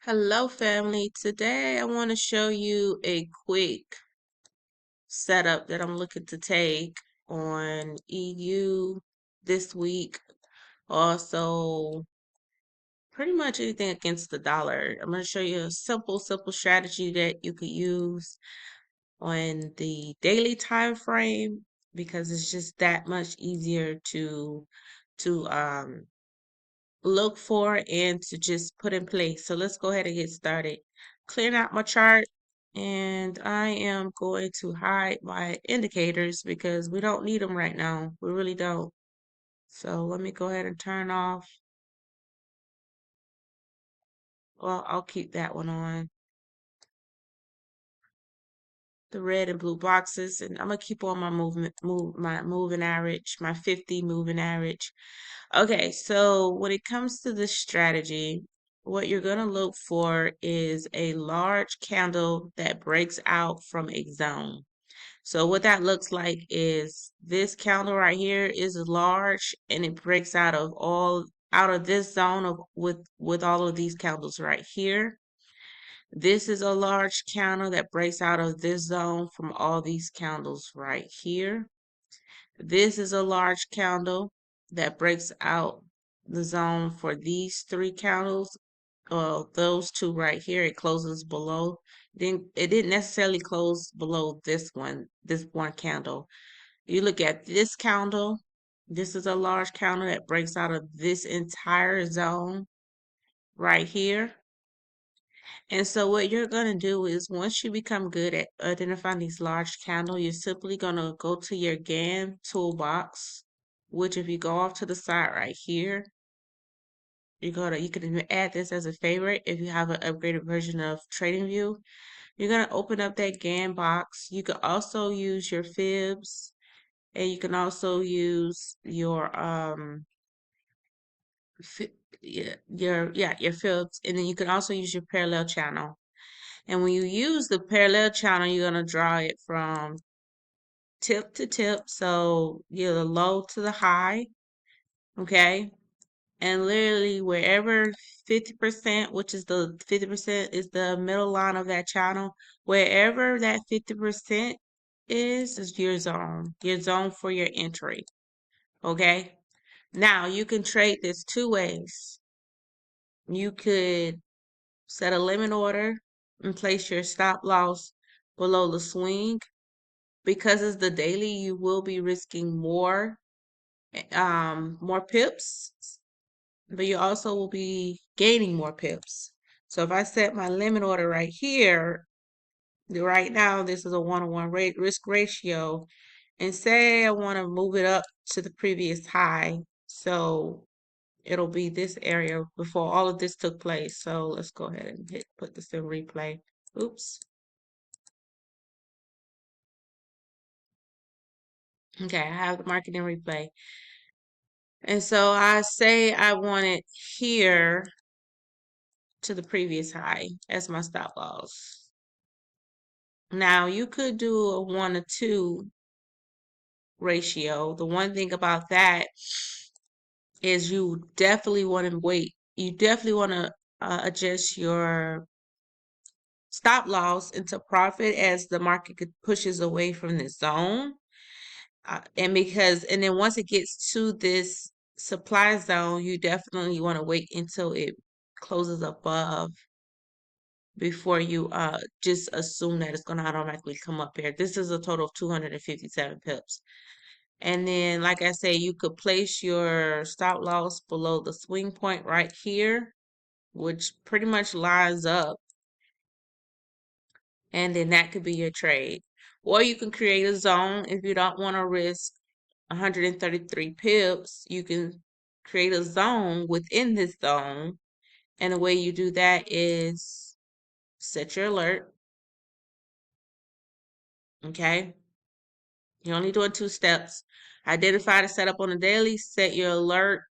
Hello, family. Today I want to show you a quick setup that I'm looking to take on EU this week. Also, pretty much anything against the dollar. I'm going to show you a simple strategy that you could use on the daily time frame because it's just that much easier to look for and to just put in place. So let's go ahead and get started. Clearing out my chart, and I am going to hide my indicators because we don't need them right now. We really don't. So let me go ahead and turn off. Well, I'll keep that one on. The red and blue boxes, and I'm gonna keep on my my moving average, my 50 moving average. Okay, so when it comes to this strategy, what you're going to look for is a large candle that breaks out from a zone. So what that looks like is this candle right here is large and it breaks out of this zone of with all of these candles right here. This is a large candle that breaks out of this zone from all these candles right here. This is a large candle that breaks out the zone for these three candles. Those two right here, it closes below. Then it didn't necessarily close below this one candle. You look at this candle. This is a large candle that breaks out of this entire zone right here. And so what you're going to do is once you become good at identifying these large candles, you're simply going to go to your GAN toolbox, which if you go off to the side right here, you can add this as a favorite if you have an upgraded version of TradingView. You're going to open up that GAN box. You can also use your fibs and you can also use your your fibs, and then you can also use your parallel channel. And when you use the parallel channel, you're going to draw it from tip to tip. So you're the low to the high. Okay. And literally wherever 50%, which is the 50% is the middle line of that channel, wherever that 50% is your zone for your entry. Okay. Now you can trade this two ways. You could set a limit order and place your stop loss below the swing. Because it's the daily, you will be risking more pips, but you also will be gaining more pips. So if I set my limit order right here, right now this is a 1-to-1 risk ratio, and say I want to move it up to the previous high, so it'll be this area before all of this took place. So let's go ahead and put this in replay. Oops. Okay, I have the market in replay. And so I say I want it here to the previous high as my stop loss. Now you could do a 1-to-2 ratio. The one thing about that is you definitely want to wait. You definitely want to adjust your stop loss into profit as the market pushes away from the zone. And then once it gets to this supply zone, you definitely want to wait until it closes above before you just assume that it's going to automatically come up here. This is a total of 257 pips. And then, like I say, you could place your stop loss below the swing point right here, which pretty much lines up. And then that could be your trade. Or you can create a zone if you don't want to risk 133 pips. You can create a zone within this zone. And the way you do that is set your alert. Okay. You're only doing 2 steps. Identify the setup on the daily, set your alert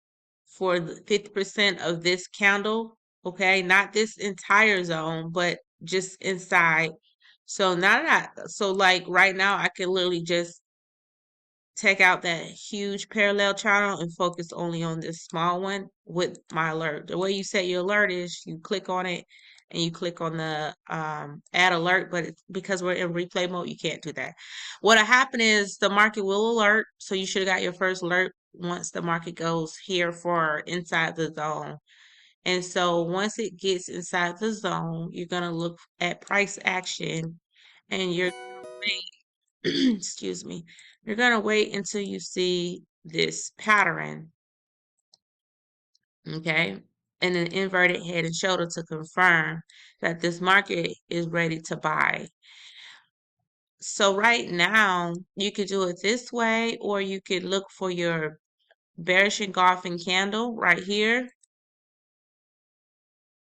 for the 50% of this candle. Okay. Not this entire zone, but just inside. So now so like right now, I can literally just take out that huge parallel channel and focus only on this small one with my alert. The way you set your alert is you click on it and you click on the add alert, but because we're in replay mode, you can't do that. What'll happen is the market will alert, so you should have got your first alert once the market goes here for inside the zone. And so once it gets inside the zone, you're gonna look at price action, and you're excuse me, you're gonna wait until you see this pattern, okay, and an inverted head and shoulder to confirm that this market is ready to buy. So right now, you could do it this way, or you could look for your bearish engulfing candle right here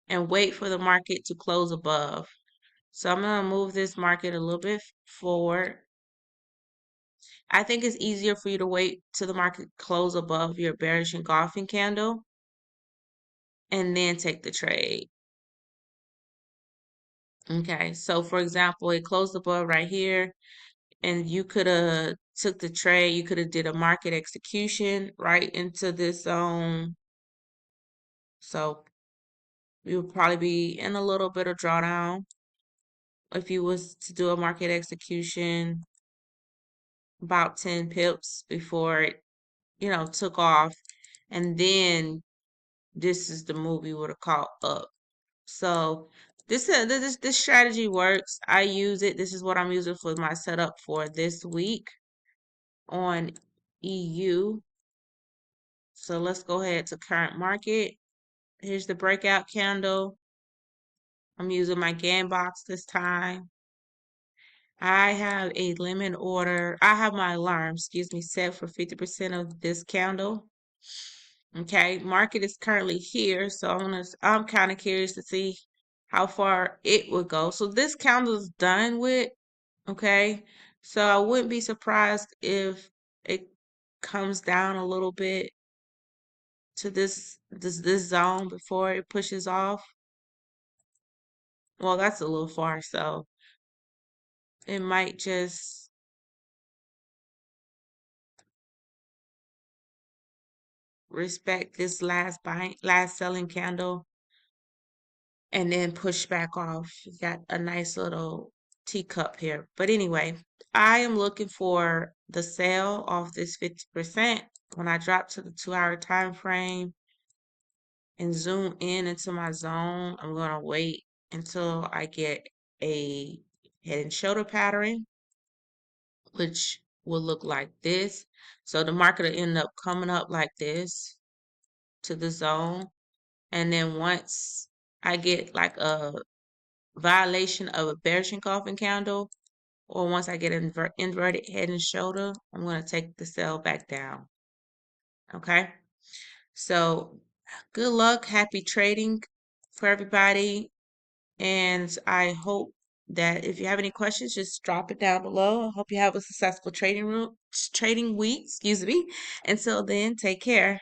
and wait for the market to close above. So I'm going to move this market a little bit forward. I think it's easier for you to wait till the market close above your bearish engulfing candle and then take the trade. Okay, so for example, it closed above right here, and you could have took the trade. You could have did a market execution right into this zone. So you would probably be in a little bit of drawdown if you was to do a market execution about 10 pips before it, took off. And then this is the move you would have caught up. So this strategy works. I use it. This is what I'm using for my setup for this week on EU. So let's go ahead to current market. Here's the breakout candle. I'm using my GAN box this time. I have a limit order. I have my alarm, excuse me, set for 50% of this candle. Okay, market is currently here, so I'm kind of curious to see how far it would go. So this candle is done with, okay? So I wouldn't be surprised if it comes down a little bit to this zone before it pushes off. Well, that's a little far, so it might just respect this last selling candle and then push back off. You got a nice little teacup here. But anyway, I am looking for the sale off this 50%. When I drop to the 2-hour time frame and zoom in into my zone, I'm gonna wait until I get a head and shoulder pattern, which will look like this. So the market will end up coming up like this to the zone. And then once I get like a violation of a bearish engulfing candle, or once I get an inverted head and shoulder, I'm going to take the sell back down. Okay. So good luck. Happy trading for everybody. And I hope that if you have any questions, just drop it down below. I hope you have a successful trading week, excuse me. Until then, take care.